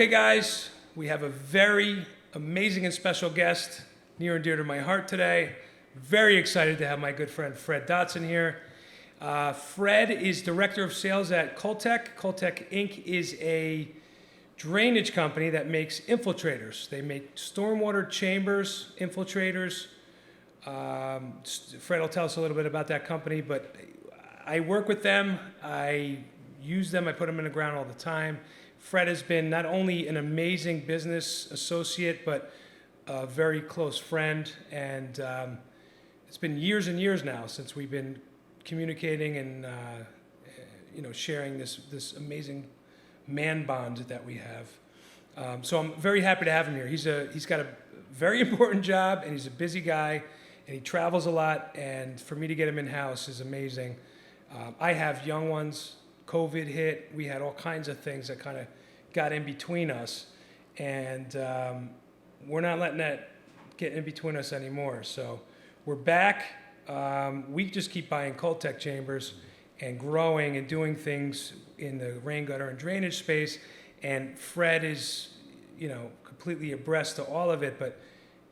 Okay, guys, we have a very amazing and special guest near and dear to my heart today. Very excited to have my good friend Fred Dotson here. Fred is Director of Sales at CULTEC. CULTEC Inc. is a drainage company that makes infiltrators. They make stormwater chambers, infiltrators. Fred will tell us a little bit about that company, but I work with them. I use them. I put them in the ground all the time. Fred has been not only an amazing business associate, but a very close friend. And it's been years and years now since we've been communicating and sharing this amazing man bond that we have. So I'm very happy to have him here. He's got a very important job, and he's a busy guy, and he travels a lot. And for me to get him in house is amazing. I have young ones. COVID hit. We had all kinds of things that kind of got in between us, and we're not letting that get in between us anymore. So we're back. We just keep buying CULTEC chambers and growing and doing things in the rain gutter and drainage space. And Fred is, completely abreast to all of it. But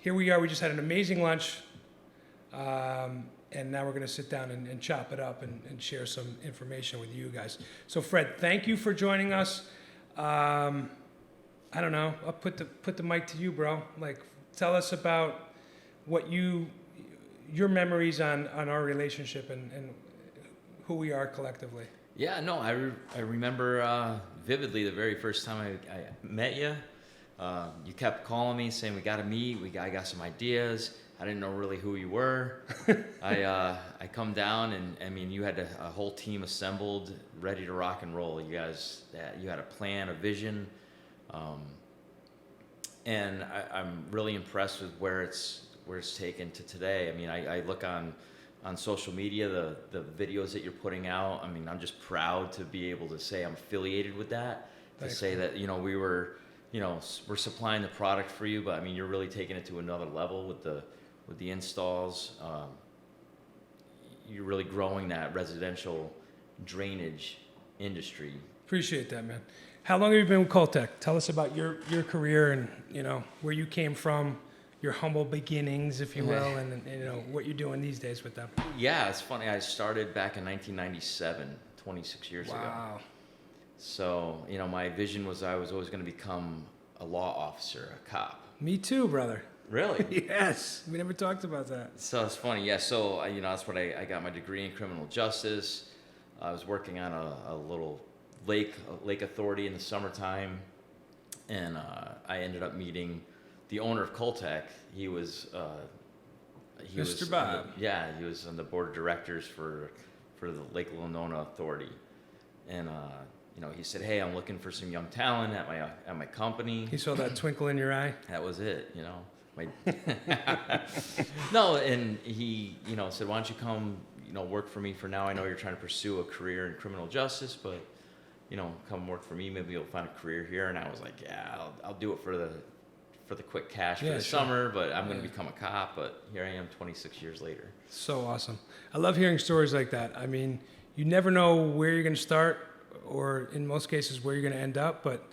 here we are. We just had an amazing lunch. And now we're going to sit down and chop it up and share some information with you guys. So Fred, thank you for joining us. I don't know. I'll put the mic to you, bro. Like, tell us about what your memories on our relationship and who we are collectively. Yeah, no, I remember vividly the very first time I met you. You kept calling me saying we got to meet. I got some ideas. I didn't know really who you were. I come down and I mean you had a whole team assembled, ready to rock and roll. You guys, you had a plan, a vision, and I'm really impressed with where it's taken to today. I mean, I look on social media, the videos that you're putting out. I mean, I'm just proud to be able to say I'm affiliated with that. Thanks, to say man. that we were, we're supplying the product for you, but I mean you're really taking it to another level with the installs. You're really growing that residential drainage industry. Appreciate that, man. How long have you been with CULTEC? Tell us about your career and where you came from, your humble beginnings, if you will, and what you're doing these days with them. Yeah, it's funny. I started back in 1997, 26 years ago. Wow. So my vision was I was always going to become a law officer, a cop. Me too, brother. Really? Yes. We never talked about that. So it's funny. Yeah. So that's what I got my degree in criminal justice. I was working on a little lake authority in the summertime, and I ended up meeting the owner of CULTEC. He was Mr. Bob. He was on the board of directors for the Lake Winona Authority, and he said, "Hey, I'm looking for some young talent at my company." He saw that twinkle in your eye. That was it. No, and he said, "Why don't you come work for me for now? I know you're trying to pursue a career in criminal justice, but come work for me. Maybe you'll find a career here." And I was like, "Yeah, I'll do it for the quick cash for the summer, but I'm going to become a cop." But here I am 26 years later. So awesome. I love hearing stories like that. I mean, you never know where you're going to start, or in most cases where you're going to end up, but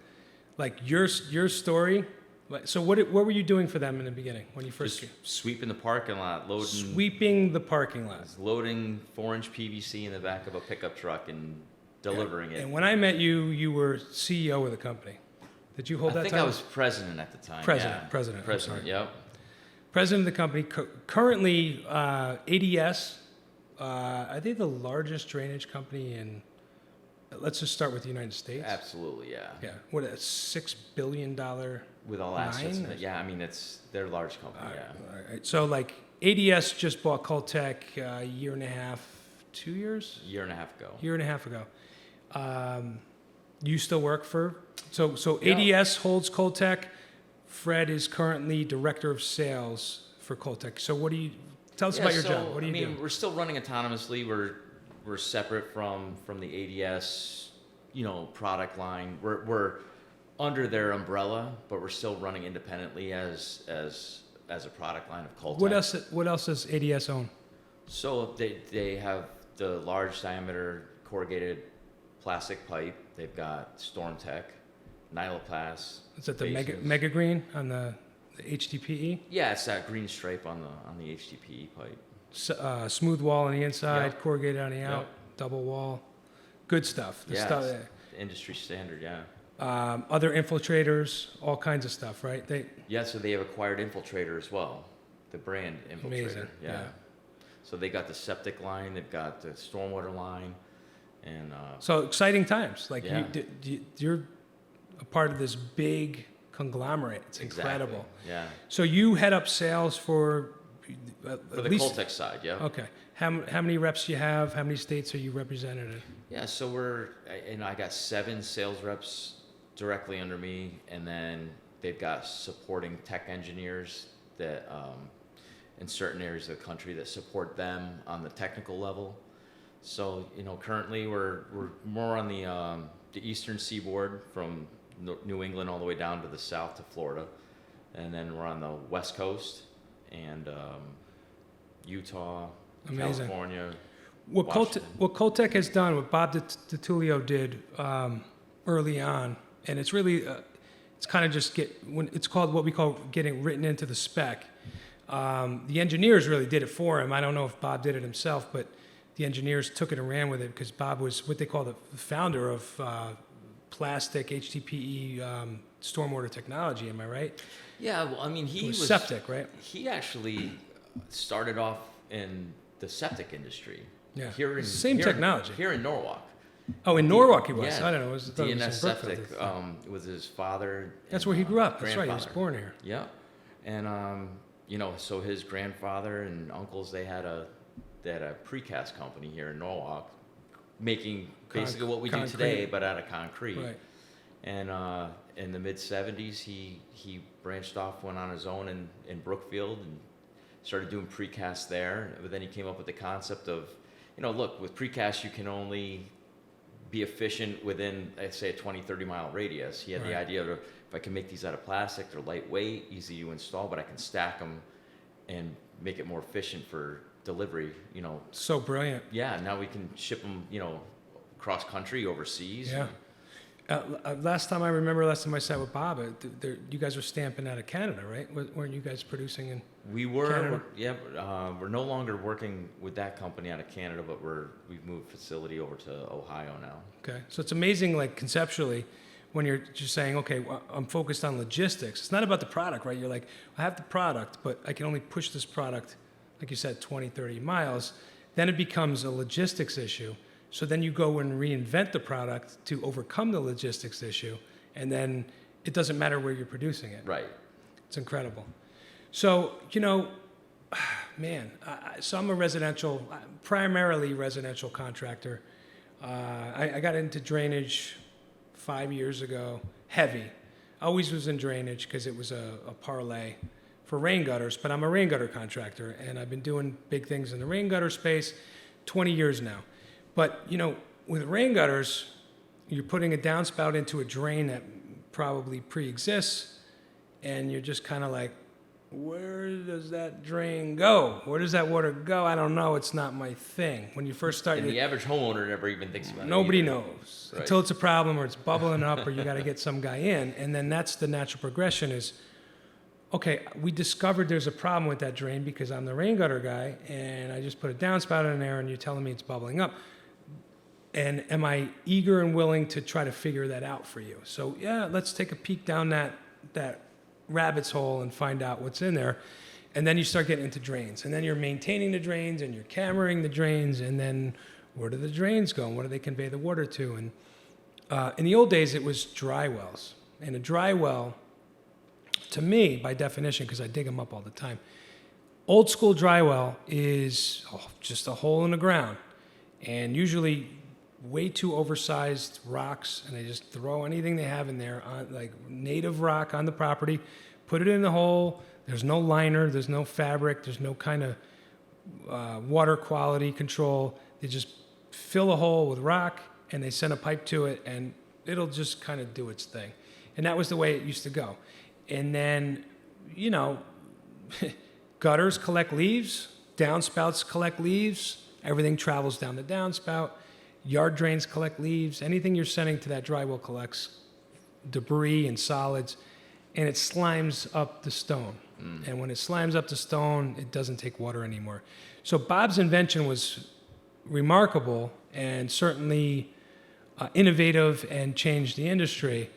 like your story. So what were you doing for them in the beginning when you first came? Sweeping the parking lot, Sweeping the parking lot. Loading 4-inch PVC in the back of a pickup truck and delivering it. And when I met you, you were CEO of the company. Did you hold that title? I think I was president at the time. President. Yep. President of the company. Currently, ADS. Are they the largest drainage company in? Let's just start with the United States. Absolutely, yeah. Yeah. What, a $6 billion with all assets in it. Yeah, I mean they're a large company. All right. So like ADS just bought CULTEC a year and a half, 2 years. Year and a half ago. You still work for? So Yeah. ADS holds CULTEC. Fred is currently director of sales for CULTEC. So what do you tell us about your job? What do you do? We're still running autonomously. We're separate from the ADS, product line. We're under their umbrella, but we're still running independently as a product line of CULTEC. What else does ADS own? So they have the large diameter corrugated plastic pipe. They've got StormTech, Nyloplast. Is that the basins. mega green on the HDPE? Yeah, it's that green stripe on the HDPE pipe. Smooth wall on the inside, Yep. corrugated on the out, Yep. double wall. Good stuff. The Yeah, stuff. it's industry standard. Yeah. Other infiltrators, all kinds of stuff, right? Yeah, so they have acquired Infiltrator as well, the brand Infiltrator. Amazing, yeah. So they got the septic line, they've got the stormwater line, and So exciting times. Like Yeah. you're a part of this big conglomerate. It's incredible. Yeah. So you head up sales for For the CULTEC side, yeah. Okay. How many reps do you have? How many states are you represented in? Yeah, so I got 7 sales reps directly under me, and then they've got supporting tech engineers that in certain areas of the country that support them on the technical level. So, currently we're more on the eastern seaboard from New England all the way down to the south to Florida, and then we're on the west coast and Utah, Amazing. California. What Washington. CULTEC has done, what Bob DiTullio did early on, and it's really, it's kind of just it's called what we call getting written into the spec. The engineers really did it for him. I don't know if Bob did it himself, but the engineers took it and ran with it because Bob was what they call the founder of plastic HDPE stormwater technology. Am I right? Yeah, well, I mean, he was septic, right? He actually started off in the septic industry. Yeah. Same technology. Here in Norwalk. Oh, in Norwalk he was. Yeah, I don't know. I thought it was in DNS Brookfield. Septic was his father. That's and, where he grew up. That's right. He was grandfather. born here. Yeah, and so his grandfather and uncles they had a precast company here in Norwalk, making basically what we do today, but out of concrete. Right. And in the mid '70s, he branched off, went on his own in Brookfield, and started doing precast there. But then he came up with the concept of, look, with precast you can only be efficient within, let's say, a 20, 30-mile radius. He had the idea of, if I can make these out of plastic, they're lightweight, easy to install, but I can stack them and make it more efficient for delivery, So brilliant. Yeah, now we can ship them, cross country, overseas. Yeah. Last time I sat with Bob, you guys were stamping out of Canada, right? Weren't you guys producing in We were, Canada? we're no longer working with that company out of Canada, but we've moved facility over to Ohio now. Okay. So it's amazing, like conceptually, when you're just saying, okay, well, I'm focused on logistics. It's not about the product, right? You're like, I have the product, but I can only push this product, like you said, 20, 30 miles. Then it becomes a logistics issue. So then you go and reinvent the product to overcome the logistics issue, and then it doesn't matter where you're producing it. Right. It's incredible. So, man, so I'm a primarily residential contractor. I got into drainage 5 years ago, heavy. Always was in drainage because it was a parlay for rain gutters, but I'm a rain gutter contractor, and I've been doing big things in the rain gutter space 20 years now. But, with rain gutters, you're putting a downspout into a drain that probably pre-exists, and you're just kind of like, where does that drain go? Where does that water go? I don't know. It's not my thing. When you first start, And the average homeowner never even thinks about it. nobody either. knows Right. until it's a problem or it's bubbling up or you got to get some guy in. And then that's the natural progression is, okay, we discovered there's a problem with that drain because I'm the rain gutter guy, and I just put a downspout in there, and you're telling me it's bubbling up. And am I eager and willing to try to figure that out for you? So yeah, let's take a peek down that rabbit's hole and find out what's in there. And then you start getting into drains. And then you're maintaining the drains and you're cameraing the drains. And then where do the drains go? And what do they convey the water to? And in the old days, it was dry wells. And a dry well, to me, by definition, because I dig them up all the time, old school dry well is just a hole in the ground. And usually way too oversized rocks, and they just throw anything they have in there, on, like native rock on the property, put it in the hole. There's no liner, there's no fabric, there's no kind of water quality control. They just fill a hole with rock, and they send a pipe to it, and it'll just kind of do its thing. And that was the way it used to go. And then, gutters collect leaves, downspouts collect leaves, everything travels down the downspout. Yard drains collect leaves. Anything you're sending to that dry well collects debris and solids, and it slimes up the stone. And when it slimes up the stone, it doesn't take water anymore. So Bob's invention was remarkable and certainly innovative and changed the industry.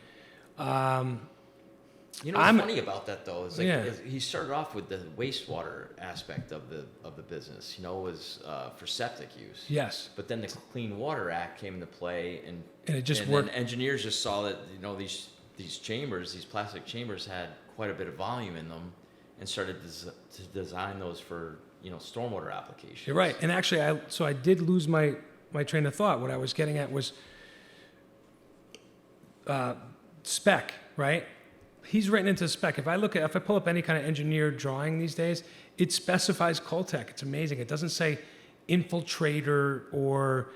You know what's funny about that though is like Yeah. he started off with the wastewater aspect of the business. You know, was for septic use. Yes. But then the Clean Water Act came into play, and it just and worked. then engineers just saw that these chambers, these plastic chambers, had quite a bit of volume in them, and started to design those for stormwater applications. You're right. And actually, I did lose my train of thought. What I was getting at was spec, right? He's written into spec. If I pull up any kind of engineered drawing these days, it specifies CULTEC. It's amazing. It doesn't say infiltrator or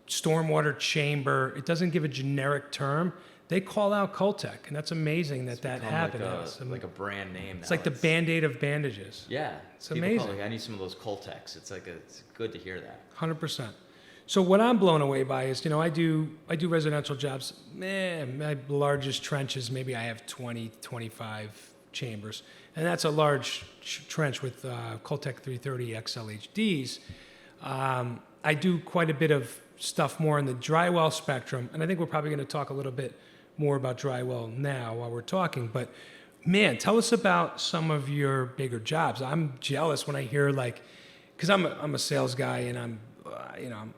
stormwater chamber. It doesn't give a generic term. They call out CULTEC, and that's amazing that happened. Like a brand name. It's like the Band-Aid of bandages. Yeah, it's amazing. Like, I need some of those CULTECs. It's good to hear that. 100%. So what I'm blown away by is, I do residential jobs. My largest trenches, maybe I have 20, 25 chambers. And that's a large trench with CULTEC 330 XLHDs. I do quite a bit of stuff more in the dry well spectrum. And I think we're probably going to talk a little bit more about dry well now while we're talking. But man, tell us about some of your bigger jobs. I'm jealous when I hear because I'm a sales guy and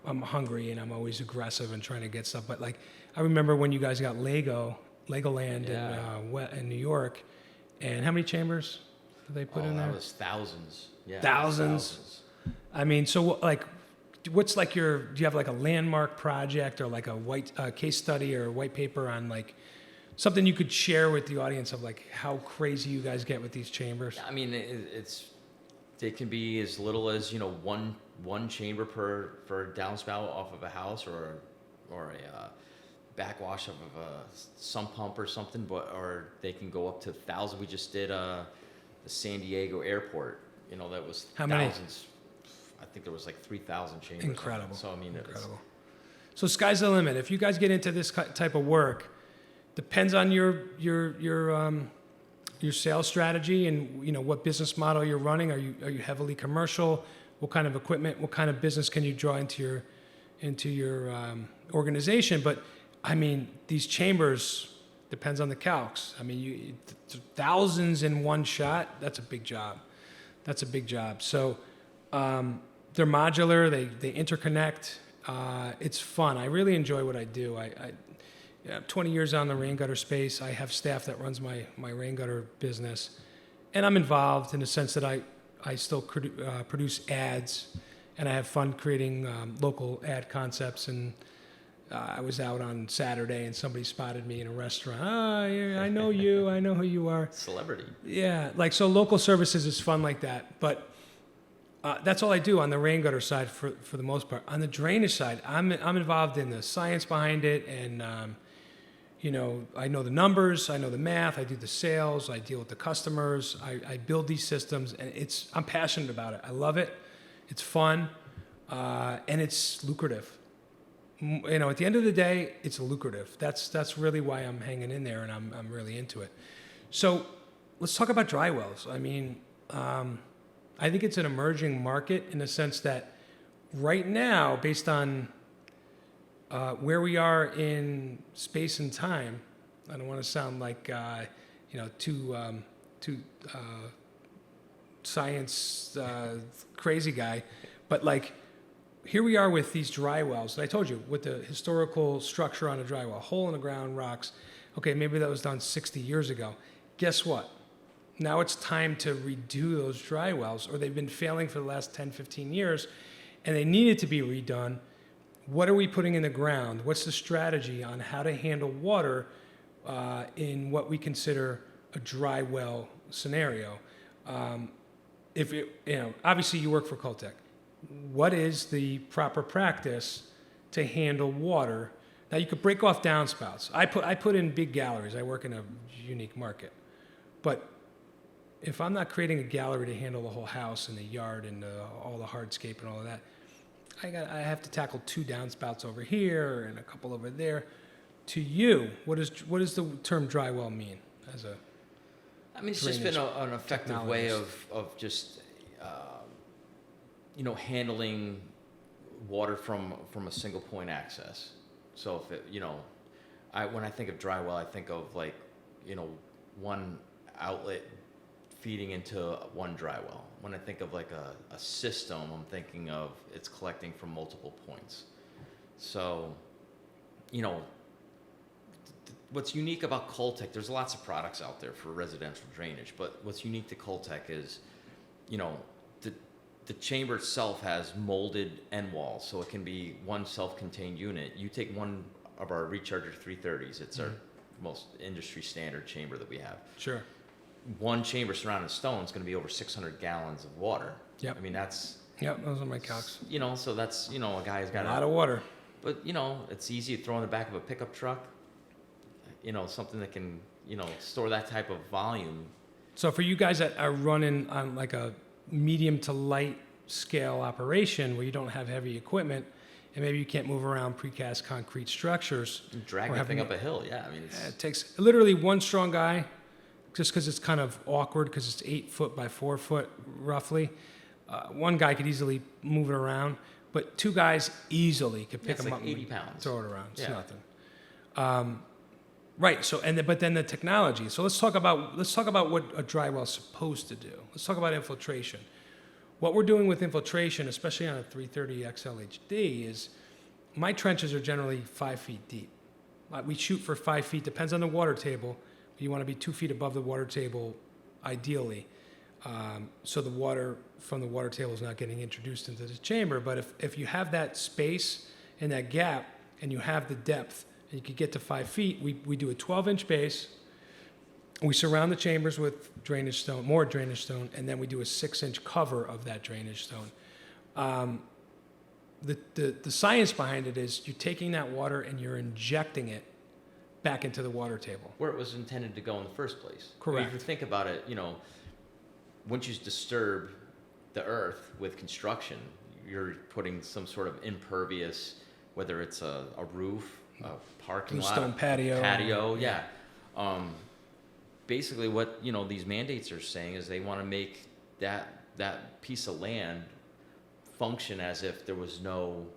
I'm hungry and I'm always aggressive and trying to get stuff. But I remember when you guys got Legoland in New York, and how many chambers did they put in there? That was thousands. Yeah, thousands. I mean, so what's do you have a landmark project or a white case study or a white paper on something you could share with the audience of how crazy you guys get with these chambers? I mean, it can be as little as one chamber per downspout off of a house or a backwash of a sump pump or something, or they can go up to 1,000. We just did the San Diego airport. That was how many? Thousands. I think there was 3,000 chambers. Incredible. So I mean, incredible. So sky's the limit. If you guys get into this type of work, depends on your sales strategy and what business model you're running. Are you heavily commercial? What kind of equipment? What kind of business can you draw into your organization? But I mean, these chambers depends on the calcs. I mean, thousands in one shot. That's a big job. So they're modular. They interconnect. It's fun. I really enjoy what I do. I 20 years on the rain gutter space. I have staff that runs my rain gutter business, and I'm involved in the sense that I still produce ads, and I have fun creating local ad concepts. And I was out on Saturday, and somebody spotted me in a restaurant. Yeah, I know you. I know who you are. Celebrity. Yeah, so local services is fun like that. But that's all I do on the rain gutter side for the most part. On the drainage side, I'm involved in the science behind it, and I know the numbers, I know the math, I do the sales, I deal with the customers, I build these systems, and I'm passionate about it. I love it. It's fun, and it's lucrative. At the end of the day, it's lucrative. That's really why I'm hanging in there, and I'm really into it. So let's talk about dry wells. I mean, I think it's an emerging market in the sense that right now, based on where we are in space and time, I don't want to sound like too science crazy guy, but here we are with these dry wells. And I told you, with the historical structure on a dry well, hole in the ground, rocks. Okay, maybe that was done 60 years ago. Guess what? Now it's time to redo those dry wells, or they've been failing for the last 10, 15 years, and they needed to be redone. What are we putting in the ground? What's the strategy on how to handle water in what we consider a dry well scenario? Obviously you work for CULTEC. What is the proper practice to handle water? Now you could break off downspouts. I put in big galleries. I work in a unique market, but if I'm not creating a gallery to handle the whole house and the yard and all the hardscape and all of that, I have to tackle 2 downspouts over here and a couple over there. to you, what does the term dry well mean as a I mean, it's just been an effective way technologist? of just, handling water from a single point access. So if it, when I think of dry well, I think of like, one outlet feeding into one dry well. When I think of like a system, I'm thinking of it's collecting from multiple points. So, what's unique about CULTEC, there's lots of products out there for residential drainage, but what's unique to CULTEC is, the chamber itself has molded end walls, so it can be one self-contained unit. You take one of our Recharger 330s, it's our most industry standard chamber that we have. Sure. One chamber surrounded with stone is going to be over 600 gallons of water. Yep. I mean, that's... Yep, those are my calcs. So that's, a guy who's got a lot of water. But, it's easy to throw in the back of a pickup truck, something that can, store that type of volume. So for you guys that are running on like a medium to light scale operation where you don't have heavy equipment and maybe you can't move around precast concrete structures. Drag that thing up a hill, yeah. I mean, it takes literally one strong guy, just because it's kind of awkward because it's 8 foot by 4 foot roughly. One guy could easily move it around, but two guys easily could pick them like up 80 and pounds. throw it around. It's nothing. Right. So but then the technology. So let's talk about what a dry well is supposed to do. Let's talk about infiltration. What we're doing with infiltration, especially on a 330 XLHD, is my trenches are generally 5 feet deep. We shoot for 5 feet. Depends on the water table. You want to be 2 feet above the water table, ideally, so the water from the water table is not getting introduced into the chamber. But if you have that space and that gap, and you have the depth, and you could get to 5 feet, we do a 12-inch base. We surround the chambers with more drainage stone, and then we do a 6-inch cover of that drainage stone. The science behind it is you're taking that water and you're injecting it back into the water table. Where it was intended to go in the first place. Correct. I mean, if you think about it, once you disturb the earth with construction, you're putting some sort of impervious, whether it's a roof, a parking lot, Stone patio. yeah. Basically what, these mandates are saying is they want to make that piece of land function as if there was no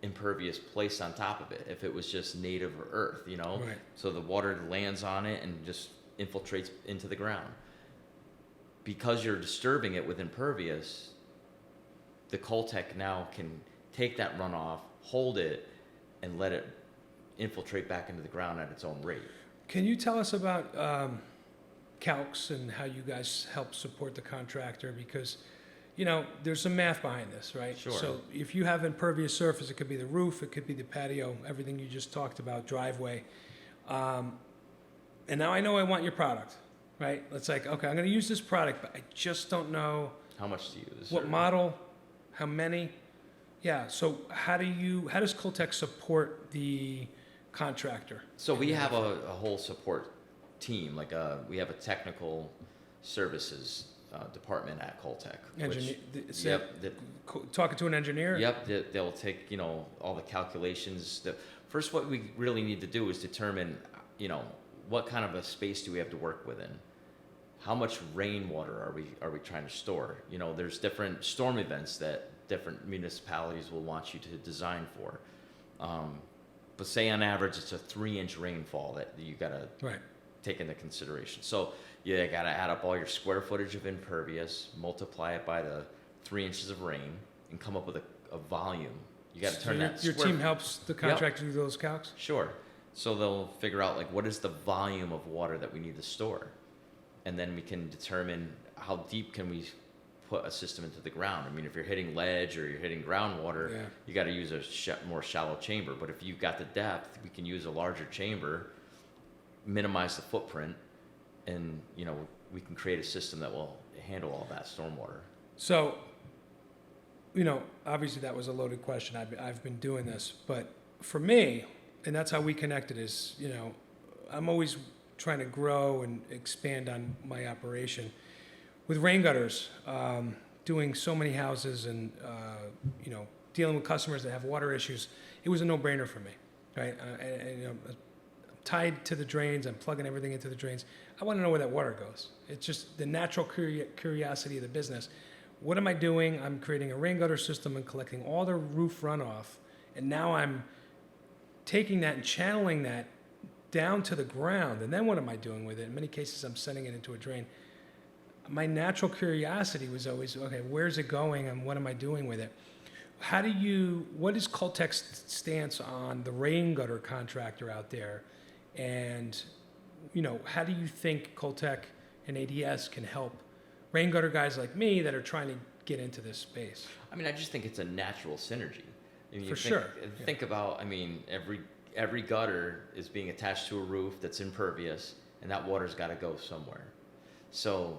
impervious place on top of it, if it was just native earth, Right. So the water lands on it and just infiltrates into the ground. Because you're disturbing it with impervious, the CULTEC now can take that runoff, hold it, and let it infiltrate back into the ground at its own rate. Can you tell us about calcs and how you guys help support the contractor? Because, there's some math behind this, right? Sure. So if you have impervious surface, it could be the roof, it could be the patio, everything you just talked about, driveway. And now I know I want your product, right? It's like, okay, I'm going to use this product, but I just don't know How much to use? what model, how many. Yeah, so how does CULTEC support the contractor? So we have a whole support team, we have a technical services department at CULTEC. Talking to an engineer? Yep, they'll take, all the calculations. First, what we really need to do is determine, what kind of a space do we have to work within? How much rainwater are we trying to store? There's different storm events that different municipalities will want you to design for. But say on average, it's a 3-inch rainfall that you gotta take into consideration. So you gotta add up all your square footage of impervious, multiply it by the 3 inches of rain, and come up with a volume. You gotta turn that. Your team helps the contractor do those calcs? Sure. So they'll figure out what is the volume of water that we need to store, and then we can determine how deep can we put a system into the ground. I mean, if you're hitting ledge or you're hitting groundwater, you got to use a more shallow chamber. But if you've got the depth, we can use a larger chamber, minimize the footprint, and we can create a system that will handle all that stormwater. So, obviously that was a loaded question. I've been doing this, but for me, and that's how we connected is, I'm always trying to grow and expand on my operation. With rain gutters, doing so many houses and, dealing with customers that have water issues, it was a no-brainer for me. right? And, I'm tied to the drains. I'm plugging everything into the drains. I want to know where that water goes. It's just the natural curiosity of the business. What am I doing? I'm creating a rain gutter system and collecting all the roof runoff, and now I'm taking that and channeling that down to the ground. And then what am I doing with it? In many cases, I'm sending it into a drain. My natural curiosity was always, okay, where's it going and what am I doing with it? What is CULTEC's stance on the rain gutter contractor out there? And, how do you think CULTEC and ADS can help rain gutter guys like me that are trying to get into this space? I mean, I just think it's a natural synergy. For sure. Think about, every gutter is being attached to a roof that's impervious, and that water's got to go somewhere. So,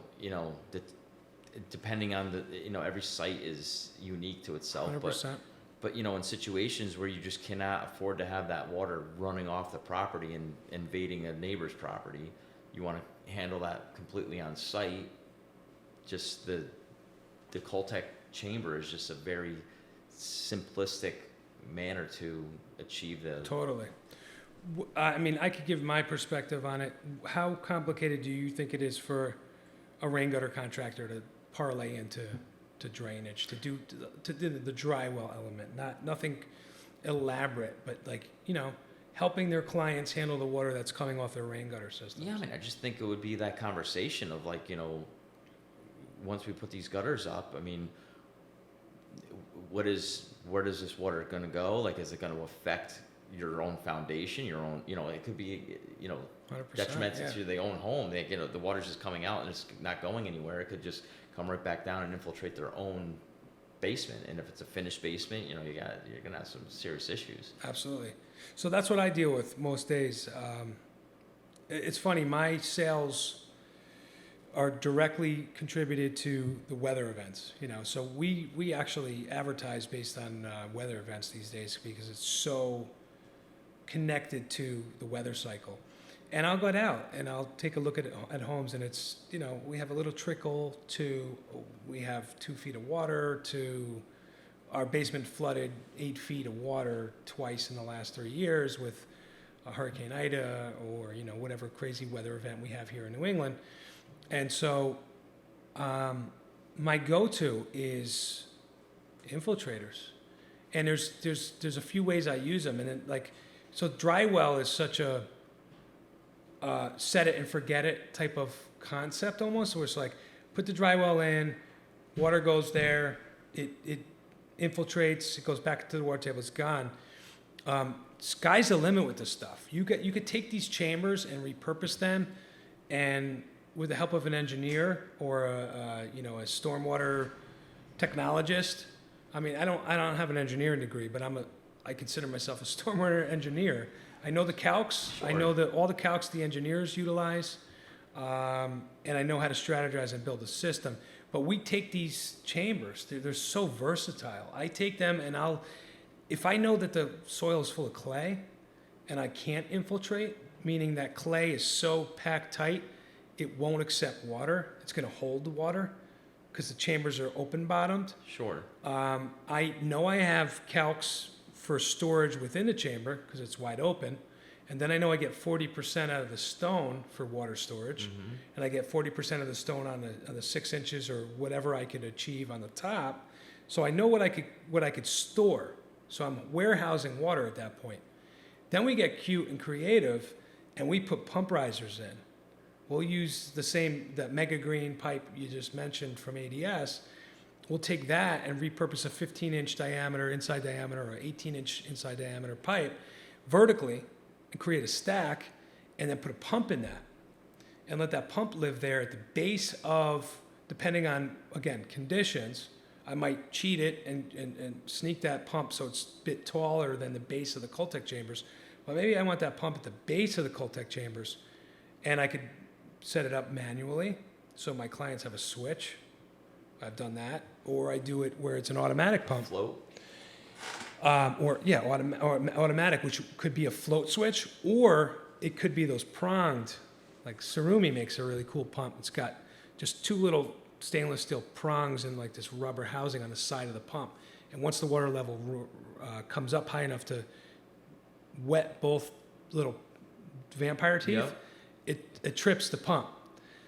depending on every site is unique to itself. 100%. But in situations where you just cannot afford to have that water running off the property and invading a neighbor's property, you want to handle that completely on site. Just the CULTEC chamber is just a very simplistic manner to achieve the. Totally. I could give my perspective on it. How complicated do you think it is for a rain gutter contractor to parlay into drainage, to do the dry well element? Nothing elaborate, but helping their clients handle the water that's coming off their rain gutter systems. Yeah, I just think it would be that conversation of once we put these gutters up, where is this water going to go? Is it going to affect your own foundation, your own, it could be, 100%, detrimental to their own home. The water's just coming out and it's not going anywhere. It could just come right back down and infiltrate their own basement. And if it's a finished basement, you're going to have some serious issues. Absolutely. So that's what I deal with most days. It's funny, my sales are directly contributed to the weather events, so we actually advertise based on weather events these days because it's so connected to the weather cycle. And I'll go out and I'll take a look at homes, and it's, we have a little trickle to, we have 2 feet of water to our basement flooded 8 feet of water twice in the last 3 years with a Hurricane Ida or, whatever crazy weather event we have here in New England. And so my go-to is infiltrators. And there's a few ways I use them. And then so dry well is such a set it and forget it type of concept almost, where it's put the dry well in, water goes there, it infiltrates, it goes back to the water table, it's gone. Sky's the limit with this stuff. You could take these chambers and repurpose them, and with the help of an engineer or a stormwater technologist. I don't have an engineering degree, but I consider myself a stormwater engineer. I know the calcs. Sure. I know all the calcs the engineers utilize, and I know how to strategize and build a system. But we take these chambers; they're so versatile. I take them and if I know that the soil is full of clay, and I can't infiltrate, meaning that clay is so packed tight, it won't accept water. It's going to hold the water because the chambers are open bottomed. Sure. I know I have calcs for storage within the chamber because it's wide open. And then I know I get 40% out of the stone for water storage. Mm-hmm. And I get 40% of the stone on the 6 inches or whatever I could achieve on the top. So I know what I could store. So I'm warehousing water at that point. Then we get cute and creative and we put pump risers in. We'll use that Mega Green pipe you just mentioned from ADS. We'll take that and repurpose a 15-inch diameter inside diameter or 18-inch inside diameter pipe vertically and create a stack and then put a pump in that and let that pump live there at the base of, depending on, again, conditions. I might cheat it and sneak that pump so it's a bit taller than the base of the CULTEC chambers. But maybe I want that pump at the base of the CULTEC chambers, and I could set it up manually so my clients have a switch. I've done that. Or I do it where it's an automatic pump. Float? Automatic, which could be a float switch, or it could be those pronged, like Surumi makes a really cool pump. It's got just 2 little stainless steel prongs and this rubber housing on the side of the pump. And once the water level comes up high enough to wet both little vampire teeth, it trips the pump.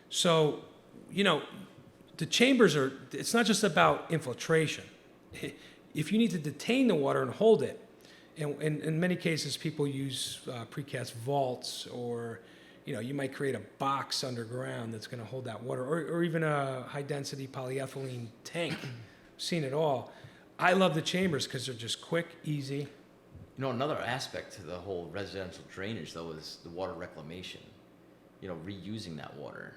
So, you know, the chambers are, it's not just about infiltration. If you need to detain the water and hold it, and in many cases people use precast vaults, or, you know, you might create a box underground that's going to hold that water, or even a high density polyethylene tank. Seen it all. I love the chambers because they're just quick, easy. You know, another aspect to the whole residential drainage, though, is the water reclamation. You know, reusing that water.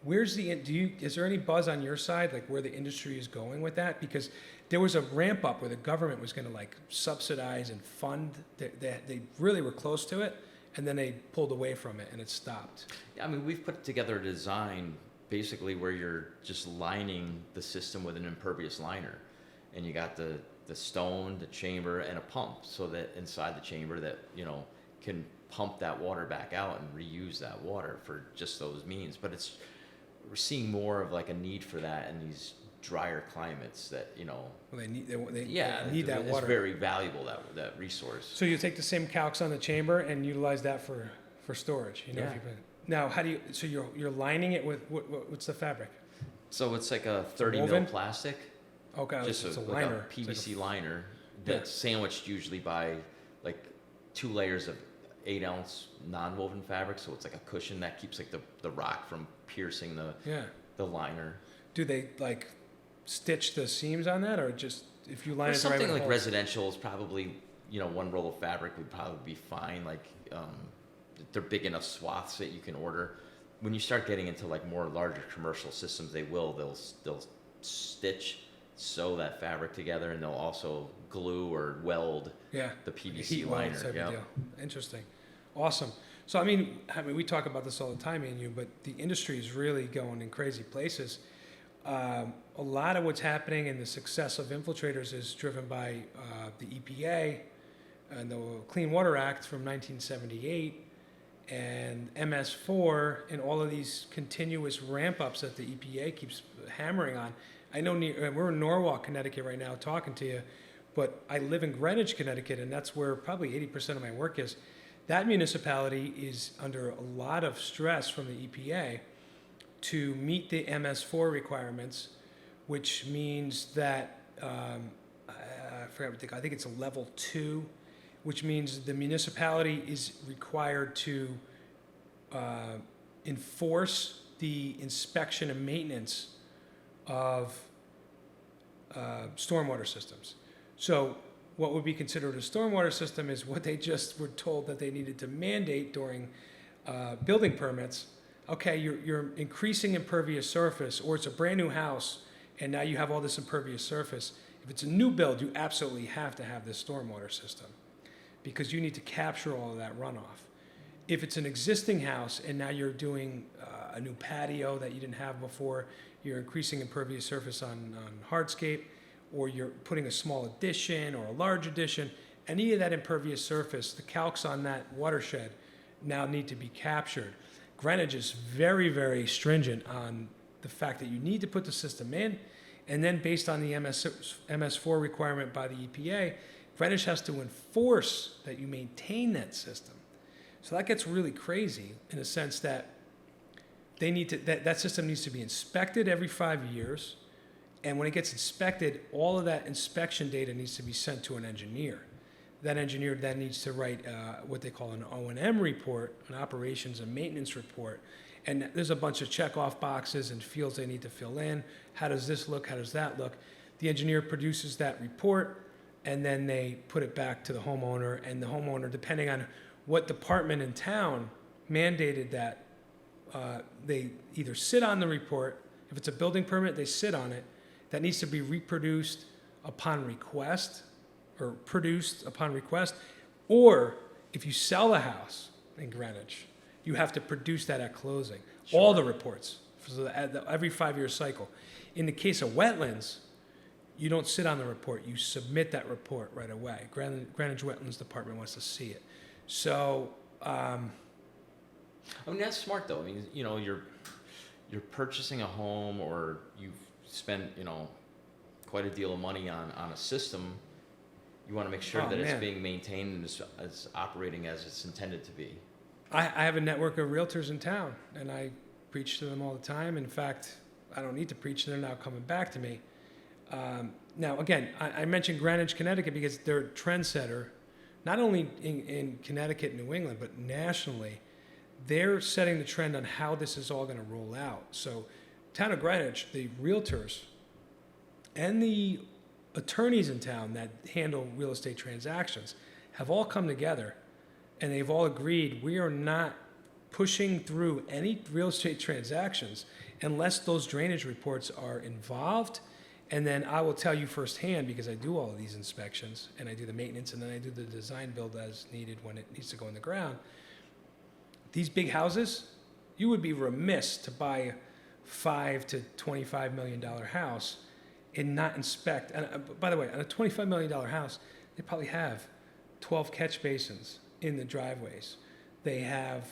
Is there any buzz on your side, like where the industry is going with that? Because there was a ramp up where the government was going to like subsidize and fund. They really were close to it, and then they pulled away from it and it stopped. Yeah, I mean, we've put together a design basically where you're just lining the system with an impervious liner, and you got the stone, the chamber, and a pump, so that inside the chamber that, you know, can pump that water back out and reuse that water for just those means. But we're seeing more of like a need for that in these drier climates that, you know. Well, they need that water. It's very valuable, that resource. So you take the same calcs on the chamber and utilize that for storage. You know, Yeah. Now, how do you? So you're lining it with what's the fabric? So it's like a 30 mil woven? plastic. Okay, Just it's a like liner. a PVC It's liner that's sandwiched usually by like 2 layers of 8-ounce non-woven fabric, so it's like a cushion that keeps like the rock from piercing the liner. Do they like stitch the seams on that, or just if you line For it the right something way? like residential is probably, you know, 1 roll of fabric would probably be fine. Like they're big enough swaths that you can order. When you start getting into like more larger commercial systems, they'll sew that fabric together, and they'll also glue or weld the PVC heat weld liner. type of Yeah. deal. Interesting, awesome. So I mean, we talk about this all the time, me and you, but the industry is really going in crazy places. A lot of what's happening and the success of infiltrators is driven by the EPA and the Clean Water Act from 1978 and MS4 and all of these continuous ramp ups that the EPA keeps hammering on. I know we're in Norwalk, Connecticut right now talking to you, but I live in Greenwich, Connecticut, and that's where probably 80% of my work is. That municipality is under a lot of stress from the EPA to meet the MS4 requirements, which means that, I think it's a level 2, which means the municipality is required to enforce the inspection and maintenance of stormwater systems. So what would be considered a stormwater system is what they just were told that they needed to mandate during building permits. Okay, you're increasing impervious surface, or it's a brand new house, and now you have all this impervious surface. If it's a new build, you absolutely have to have this stormwater system because you need to capture all of that runoff. If it's an existing house and now you're doing a new patio that you didn't have before, you're increasing impervious surface on hardscape, or you're putting a small addition or a large addition, any of that impervious surface, the calcs on that watershed now need to be captured. Greenwich is very, very stringent on the fact that you need to put the system in, and then based on the MS4 requirement by the EPA, Greenwich has to enforce that you maintain that system. So that gets really crazy in the sense that they need to, that system needs to be inspected every 5 years, and when it gets inspected, all of that inspection data needs to be sent to an engineer. That engineer then needs to write what they call an O&M report, an operations and maintenance report. And there's a bunch of check-off boxes and fields they need to fill in. How does this look? How does that look? The engineer produces that report, and then they put it back to the homeowner. And the homeowner, depending on what department in town mandated that, they either sit on the report. If it's a building permit, they sit on it. That needs to be reproduced upon request, or produced upon request, or if you sell a house in Greenwich, you have to produce that at closing. Sure. All the reports, so every 5-year cycle. In the case of wetlands, you don't sit on the report, you submit that report right away. Greenwich Wetlands Department wants to see it. So, I mean, that's smart though. I mean, you know, you're purchasing a home, or you've spent, you know, quite a deal of money on a system. you want to make sure Oh, that it's man. being maintained and it's operating as it's intended to be. I have a network of realtors in town, and I preach to them all the time. In fact, I don't need to preach; they're now coming back to me. Now, again, I mentioned Greenwich, Connecticut, because they're a trendsetter, not only in Connecticut and New England, but nationally. They're setting the trend on how this is all going to roll out. So, town of Greenwich, the realtors and the attorneys in town that handle real estate transactions have all come together, and they've all agreed we are not pushing through any real estate transactions unless those drainage reports are involved. And then I will tell you firsthand, because I do all of these inspections and I do the maintenance and then I do the design build as needed when it needs to go in the ground. These big houses, you would be remiss to buy a $5 to $25 million house and not inspect. And by the way, on a $25 million house, they probably have 12 catch basins in the driveways. They have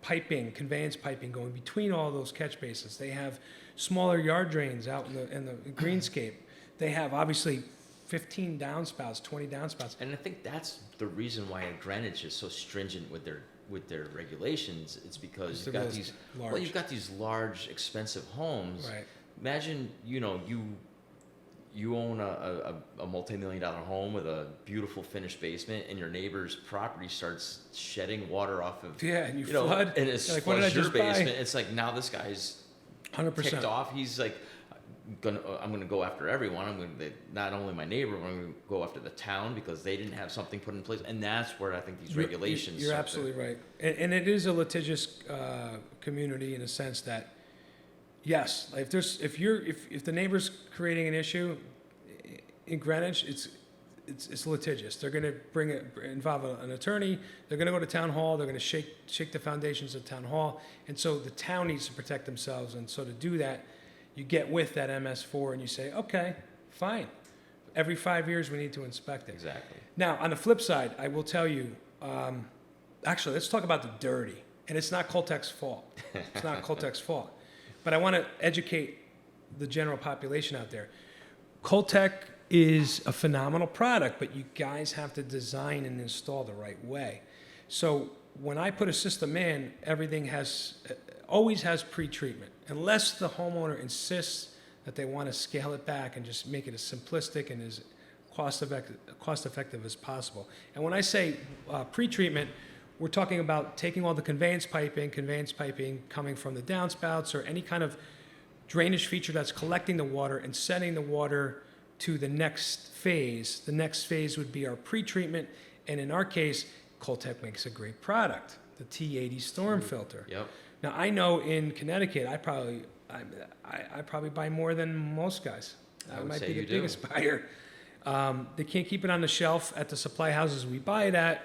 piping, conveyance piping going between all those catch basins. They have smaller yard drains out in the greenscape. They have obviously 15 downspouts, 20 downspouts. And I think that's the reason why Greenwich is so stringent with their regulations. It's because you've got these large. well, you've got these large, expensive homes. Right. Imagine, you own a multi-million-dollar home with a beautiful finished basement, and your neighbor's property starts shedding water off of Yeah, and you flood. and it You're like, what did I floods your just buy? basement. It's like, now this guy's 100%. ticked off. He's like, I'm gonna go after everyone. Not only my neighbor, but I'm gonna go after the town because they didn't have something put in place. And that's where I think these regulations. You're absolutely right, and it is a litigious community in a sense that, yes, if the neighbor's creating an issue in Greenwich, it's litigious. They're going to involve an attorney. They're going to go to town hall. They're going to shake the foundations of town hall, and so the town needs to protect themselves. And so to do that, you get with that MS4 and you say, okay, fine. Every 5 years we need to inspect it. Exactly. Now, on the flip side, I will tell you, actually, let's talk about the dirty. And it's not CULTEC's fault. It's not CULTEC's fault. But I want to educate the general population out there. CULTEC is a phenomenal product, but you guys have to design and install the right way. So when I put a system in, everything always has pre-treatment, unless the homeowner insists that they want to scale it back and just make it as simplistic and as cost-effective as possible. And when I say pre-treatment, we're talking about taking all the conveyance piping coming from the downspouts or any kind of drainage feature that's collecting the water and sending the water to the next phase. The next phase would be our pre-treatment, and in our case, CULTEC makes a great product, the T80 storm filter. Yep. Now, I know in Connecticut, I probably buy more than most guys. I might be the biggest buyer. They can't keep it on the shelf at the supply houses we buy it at.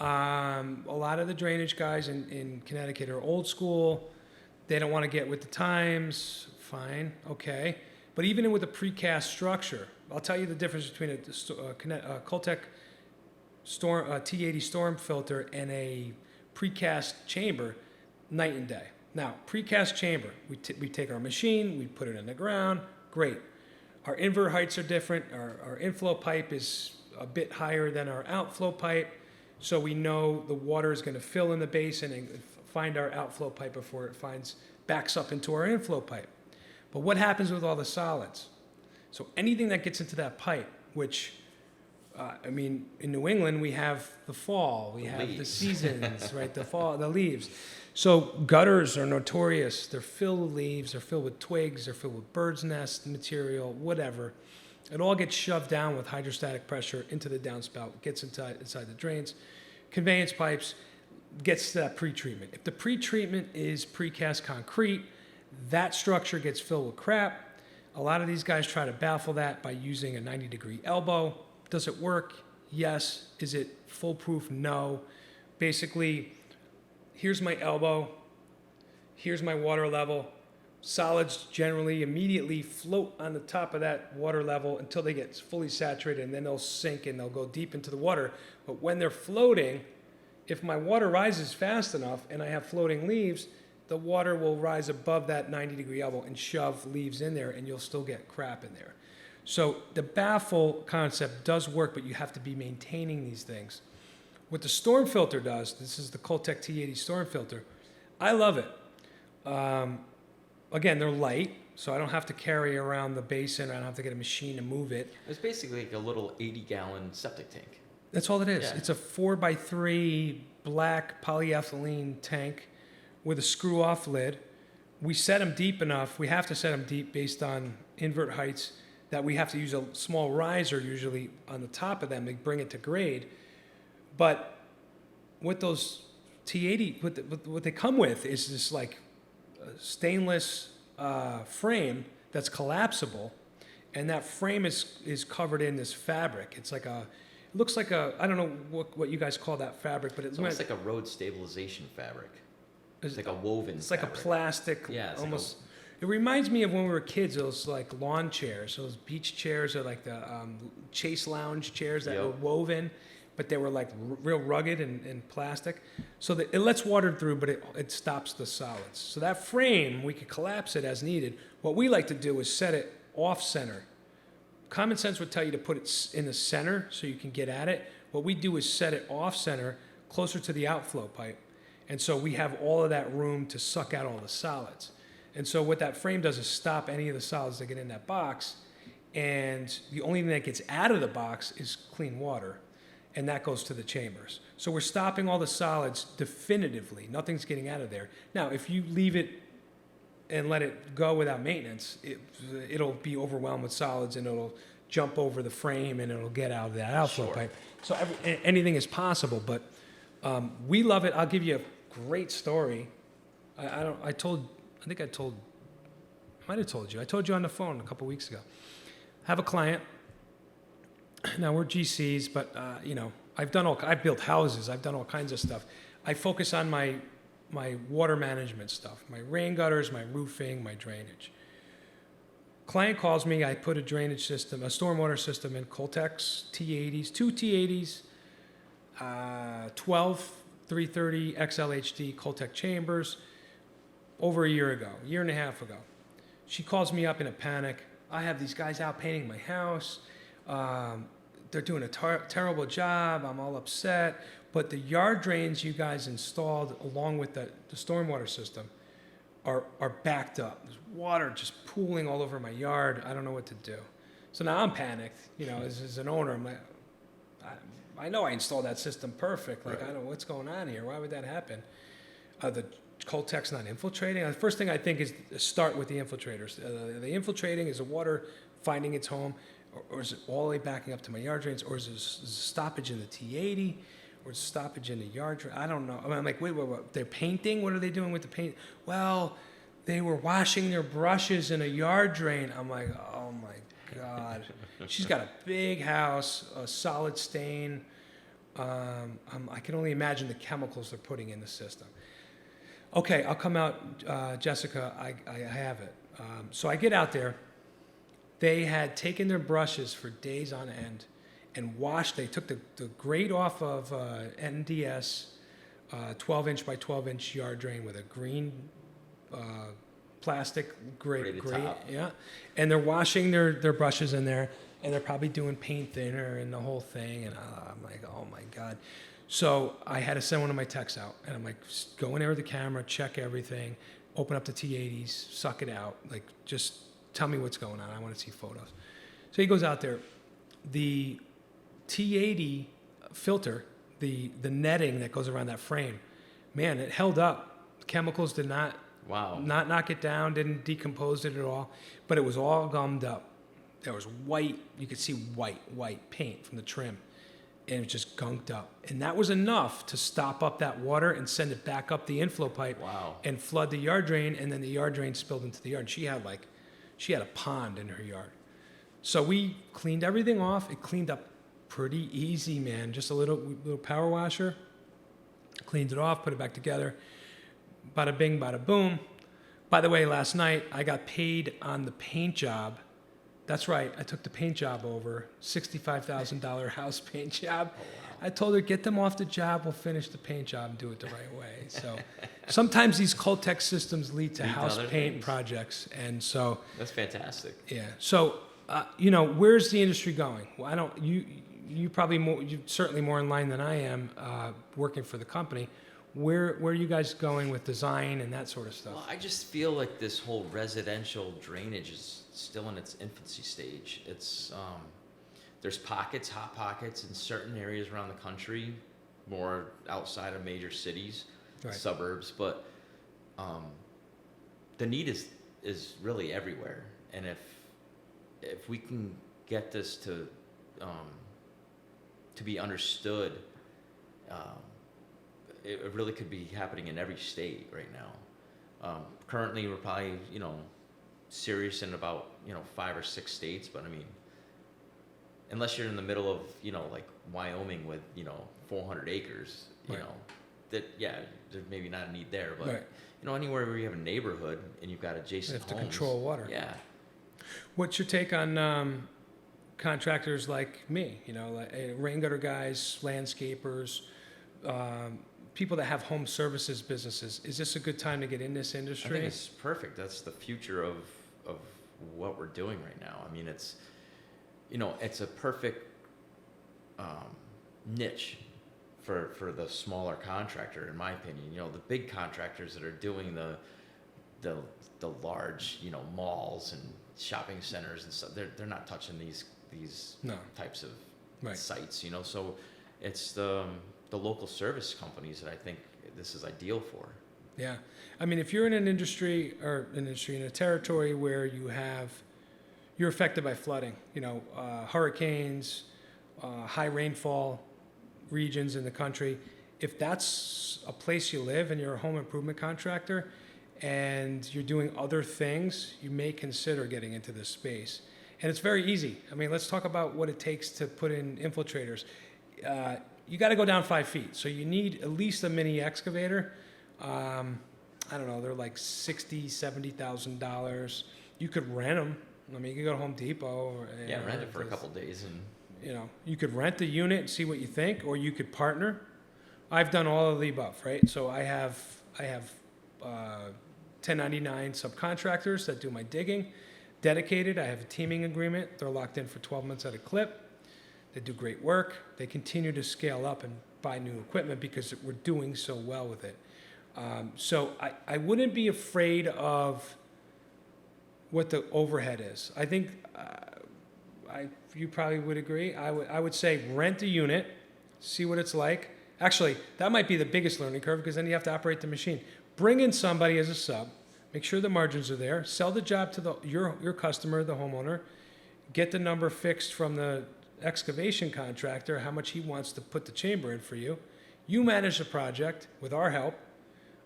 A lot of the drainage guys in Connecticut are old school. They don't want to get with the times. Fine, okay. But even with a precast structure, I'll tell you the difference between a CULTEC T80 storm filter and a precast chamber, night and day. Now, precast chamber, we take our machine, we put it in the ground, great. Our invert heights are different. Our inflow pipe is a bit higher than our outflow pipe, so we know the water is going to fill in the basin and find our outflow pipe before it backs up into our inflow pipe. But what happens with all the solids? So anything that gets into that pipe, which, in New England, we have the fall, we have the seasons, right? The fall, the leaves. So gutters are notorious. They're filled with leaves, they're filled with twigs, they're filled with bird's nest material, whatever. It all gets shoved down with hydrostatic pressure into the downspout, gets inside the drains. Conveyance pipes gets to that pre-treatment. If the pre-treatment is precast concrete, that structure gets filled with crap. A lot of these guys try to baffle that by using a 90-degree elbow. Does it work? Yes. Is it foolproof? No. Basically, here's my elbow. Here's my water level. Solids generally immediately float on the top of that water level until they get fully saturated, and then they'll sink and they'll go deep into the water. But when they're floating, if my water rises fast enough and I have floating leaves, the water will rise above that 90-degree elbow and shove leaves in there, and you'll still get crap in there. So the baffle concept does work, but you have to be maintaining these things. What the storm filter does, this is the CULTEC T80 storm filter, I love it. Again, they're light, so I don't have to carry around the basin. I don't have to get a machine to move it. It's basically like a little 80-gallon septic tank. That's all it is. Yeah. It's a 4x3 black polyethylene tank with a screw-off lid. We set them deep enough. We have to set them deep based on invert heights that we have to use a small riser usually on the top of them to bring it to grade. But what those T80, what they come with is this like stainless frame that's collapsible, and that frame is covered in this fabric. It's like it looks like I don't know what you guys call that fabric, but It's almost like a road stabilization fabric. It's like a woven. It's like a fabric. plastic, Yeah, it's almost. It reminds me of when we were kids. Those like lawn chairs, those beach chairs, or like the Chase Lounge chairs that were woven, but they were like real rugged and plastic. So that it lets water through, but it stops the solids. So that frame, we could collapse it as needed. What we like to do is set it off center. Common sense would tell you to put it in the center so you can get at it. What we do is set it off center, closer to the outflow pipe. And so we have all of that room to suck out all the solids. And so what that frame does is stop any of the solids that get in that box. And the only thing that gets out of the box is clean water. And that goes to the chambers. So we're stopping all the solids definitively. Nothing's getting out of there. Now, if you leave it and let it go without maintenance, it'll be overwhelmed with solids and it'll jump over the frame and it'll get out of that outflow pipe. So anything is possible, but we love it. I'll give you a great story. I might have told you. I told you on the phone a couple weeks ago. I have a client. Now we're GCs, but I've built houses. I've done all kinds of stuff. I focus on my water management stuff, my rain gutters, my roofing, my drainage. Client calls me. I put a drainage system, a stormwater system in CULTEC's T80s, two T80s, 12 330 XLHD CULTEC chambers over a year and a half ago. She calls me up in a panic. I have these guys out painting my house. They're doing a terrible job. I'm all upset. But the yard drains you guys installed along with the stormwater system are backed up. There's water just pooling all over my yard. I don't know what to do. So now I'm panicked. As an owner, I'm like, I know I installed that system perfect. Like, I don't know what's going on here. Why would that happen? The CULTEC's not infiltrating. The first thing I think is start with the infiltrators. The infiltrating is the water finding its home, or is it all the way backing up to my yard drains, or is there a stoppage in the T80, or is it stoppage in the yard drain? I don't know. I'm like, wait, they're painting? What are they doing with the paint? Well, they were washing their brushes in a yard drain. I'm like, oh my God. She's got a big house, a solid stain. I can only imagine the chemicals they're putting in the system. Okay, I'll come out, Jessica, I have it. So I get out there. They had taken their brushes for days on end and washed. They took the grate off of NDS, 12-inch by 12-inch yard drain with a green plastic grate. Yeah, and they're washing their brushes in there, and they're probably doing paint thinner and the whole thing. And I'm like, oh my God. So I had to send one of my techs out, and I'm like, go in there with the camera, check everything, open up the T80s, suck it out, like just tell me what's going on. I want to see photos. So he goes out there. The T80 filter, the netting that goes around that frame, man, it held up. Chemicals did not knock it down, didn't decompose it at all, but it was all gummed up. There was white, you could see white paint from the trim. And it was just gunked up. And that was enough to stop up that water and send it back up the inflow pipe and flood the yard drain, and then the yard drain spilled into the yard. She had a pond in her yard. So we cleaned everything off. It cleaned up pretty easy, man. Just a little power washer. Cleaned it off, put it back together. Bada bing, bada boom. By the way, last night I got paid on the paint job. That's right. I took the paint job over, $65,000 house paint job. Oh, wow. I told her, get them off the job. We'll finish the paint job and do it the right way. So sometimes these CULTEC systems lead to house paint projects. And so that's fantastic. Yeah. So Where's the industry going? Well, you probably you're certainly more in line than I am, working for the company. Where are you guys going with design and that sort of stuff? Well, I just feel like this whole residential drainage is still in its infancy stage. It's there's hot pockets in certain areas around the country, more outside of major cities, Right. suburbs, but the need is really everywhere. And if we can get this to be understood, it really could be happening in every state right now. Currently, we're probably, serious in about, 5 or 6 states, but I mean, unless you're in the middle of, like Wyoming with, 400 acres, Right. There's maybe not a need there, but, Right. Anywhere where you have a neighborhood and you've got You adjacent have to homes. control water. Yeah. What's your take on contractors like me? Like rain gutter guys, landscapers, people that have home services businesses. Is this a good time to get in this I industry? think it's perfect. That's the future of what we're doing right now. I mean, it's a perfect niche for the smaller contractor, in my opinion. The big contractors that are doing the large, malls and shopping centers and stuff, they're not touching these No. types of Right. sites. So it's the local service companies that I think this is ideal for. Yeah. I mean, if you're in an industry in a territory where you're affected by flooding, hurricanes, high rainfall regions in the country, if that's a place you live and you're a home improvement contractor and you're doing other things, you may consider getting into this space. And it's very easy. I mean, let's talk about what it takes to put in infiltrators. You got to go down 5 feet. So you need at least a mini excavator. I don't know, they're like $60,000, $70,000. You could rent them. I mean, you could go to Home Depot. Rent it for a couple days and. You could rent the unit and see what you think, or you could partner. I've done all of the above, right? So I have 1099 subcontractors that do my digging, dedicated. I have a teaming agreement. They're locked in for 12 months at a clip. They do great work. They continue to scale up and buy new equipment because we're doing so well with it. So I wouldn't be afraid of what the overhead is. I think you probably would agree. I would say rent a unit, see what it's like. Actually, that might be the biggest learning curve because then you have to operate the machine. Bring in somebody as a sub, make sure the margins are there, sell the job to your customer, the homeowner, get the number fixed from the excavation contractor, how much he wants to put the chamber in for you. You manage the project with our help.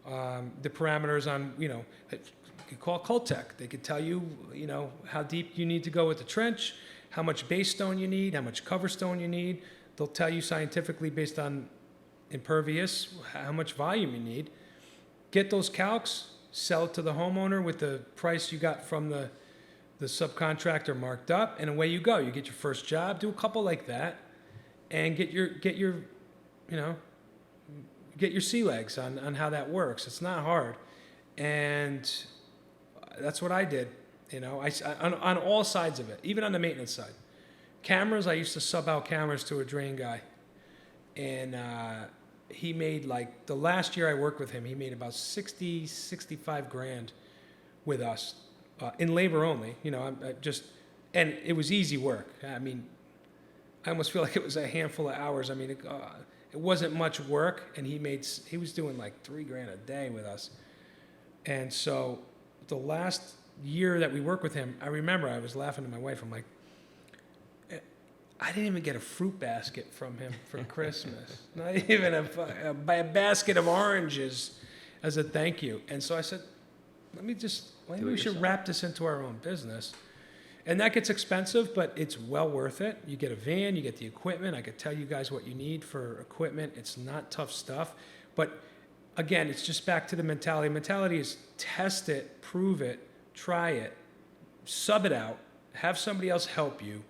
The parameters on, you could call CULTEC. They could tell you, how deep you need to go with the trench, how much base stone you need, how much cover stone you need. They'll tell you scientifically based on impervious, how much volume you need. Get those calcs, sell it to the homeowner with the price you got from the subcontractor marked up, and away you go. You get your first job, do a couple like that, and get your sea legs on how that works. It's not hard, and that's what I did. On all sides of it, even on the maintenance side. Cameras, I used to sub out cameras to a drain guy, and he made, like, the last year I worked with him, he made about 65 grand with us in labor only. And it was easy work. I mean, I almost feel like it was a handful of hours. I mean, it wasn't much work, and he was doing like $3 grand a day with us. And so the last year that we worked with him, I remember I was laughing to my wife. I'm like, I didn't even get a fruit basket from him for Christmas. Not even a basket of oranges as a thank you. And so I said, maybe we should wrap this into our own business. And that gets expensive, but it's well worth it. You get a van, you get the equipment. I could tell you guys what you need for equipment. It's not tough stuff. But again, it's just back to the mentality. Mentality is test it, prove it, try it, sub it out, have somebody else help you.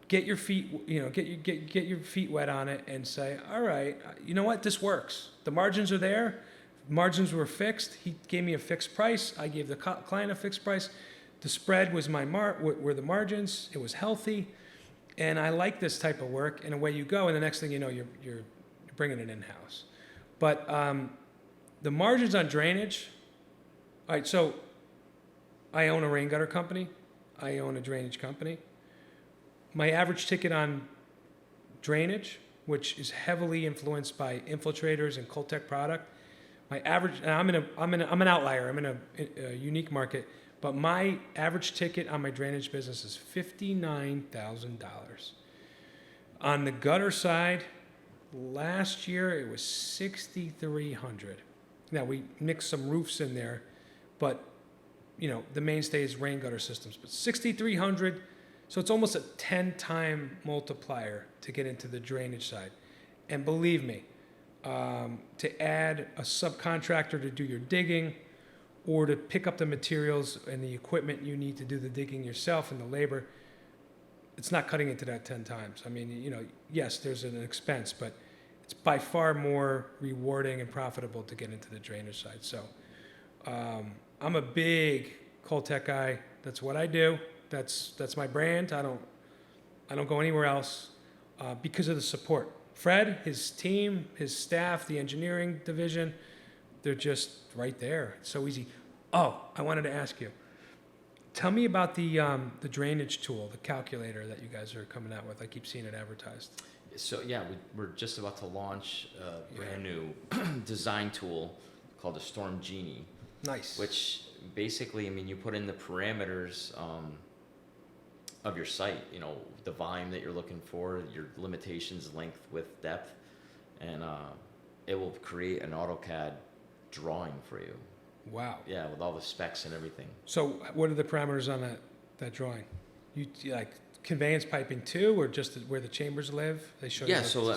Get your feet, get your feet wet on it and say, all right, you know what? This works. The margins are there. Margins were fixed. He gave me a fixed price. I gave the client a fixed price. The spread was were the margins. It was healthy, and I like this type of work. And away you go, and the next thing you know, you're bringing it in house. But the margins on drainage. All right, so I own a rain gutter company. I own a drainage company. My average ticket on drainage, which is heavily influenced by infiltrators and CULTEC product, my average, and I'm an outlier. I'm in a unique market, but my average ticket on my drainage business is $59,000. On the gutter side, last year it was $6,300. Now we mixed some roofs in there, but the mainstay is rain gutter systems. But $6,300, so it's almost a 10-time multiplier to get into the drainage side. And believe me, to add a subcontractor to do your digging, or to pick up the materials and the equipment you need to do the digging yourself and the labor, it's not cutting into that 10 times. I mean, yes, there's an expense, but it's by far more rewarding and profitable to get into the drainage side. So I'm a big CULTEC guy. That's what I do. That's my brand. I don't go anywhere else because of the support. Fred, his team, his staff, the engineering division, they're just right there. It's so easy. Oh, I wanted to ask you. Tell me about the drainage tool, the calculator that you guys are coming out with. I keep seeing it advertised. So yeah, we're just about to launch a brand new design tool called the Storm Genie. Nice. Which basically, you put in the parameters of your site, the volume that you're looking for, your limitations, length, width, depth, and it will create an AutoCAD drawing for you. Wow. Yeah, with all the specs and everything. So what are the parameters on that drawing? You like conveyance piping too, or just where the chambers live? They show you. Yeah, so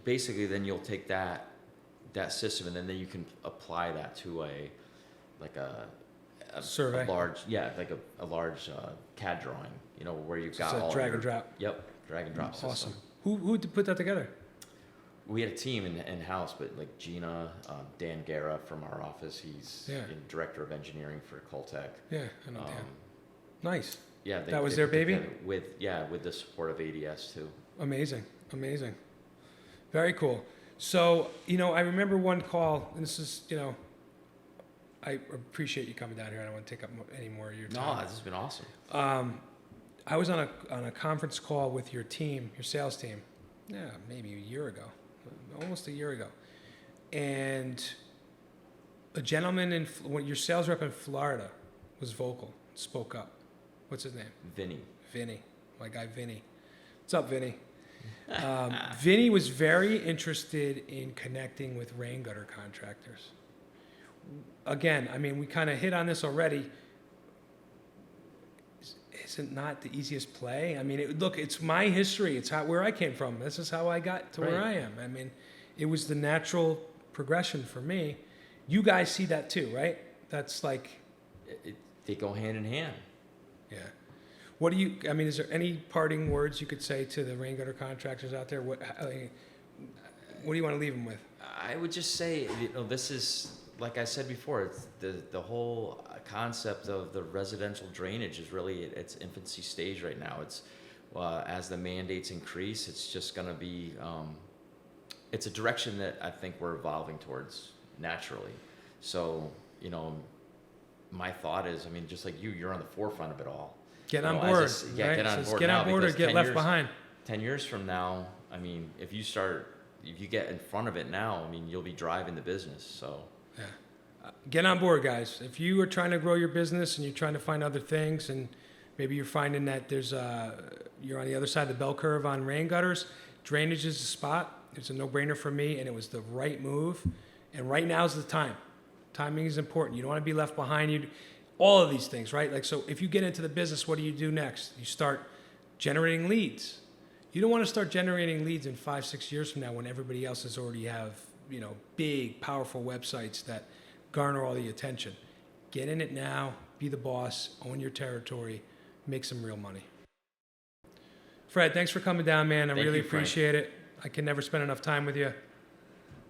basically then you'll take that system and then you can apply that to a survey. A large CAD drawing, where you've got all drag and drop. Yep, drag and drop system. Awesome. Who put that together? We had a team in house, but like Gina, Dan Guerra from our office, he's director of engineering for CULTEC. Yeah, I know Dan. Nice. Yeah, that was their baby. With the support of ADS too. Amazing. Very cool. So I remember one call, and this is I appreciate you coming down here. I don't want to take up any more of your time. No, this has been awesome. I was on a conference call with your team, your sales team. Yeah, maybe a year ago, almost a year ago, and a gentleman your sales rep in Florida was vocal, spoke up. What's his name? Vinny, my guy Vinny. What's up, Vinny? Vinny was very interested in connecting with rain gutter contractors. Again, we kind of hit on this already. Isn't not the easiest play? Look, it's my history. It's where I came from. This is how I got to where I am. It was the natural progression for me. You guys see that too, right? That's like... They go hand in hand. Yeah. What do you... is there any parting words you could say to the rain gutter contractors out there? What do you want to leave them with? I would just say, this is... Like I said before, it's the whole concept of the residential drainage is really its infancy stage right now. It's as the mandates increase, it's just going to be it's a direction that I think we're evolving towards naturally. So my thought is, just like you're on the forefront of it all. Get on board. Get on board. Get on board or get left behind. 10 years from now, if you get in front of it now, you'll be driving the business. So. Yeah. Get on board, guys. If you are trying to grow your business and you're trying to find other things, and maybe you're finding that you're on the other side of the bell curve on rain gutters, drainage is the spot. It's a no-brainer for me, and it was the right move. And right now is the time. Timing is important. You don't want to be left behind. All of these things, right? So if you get into the business, what do you do next? You start generating leads. You don't want to start generating leads in 5-6 years from now when everybody else has already have big, powerful websites that garner all the attention. Get in it now, be the boss, own your territory, make some real money. Fred, thanks for coming down, man. I really appreciate it. I can never spend enough time with you.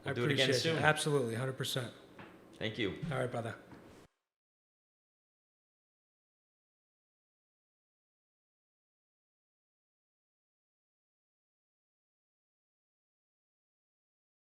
We'll do it again soon. Absolutely, 100%. Thank you. All right, brother.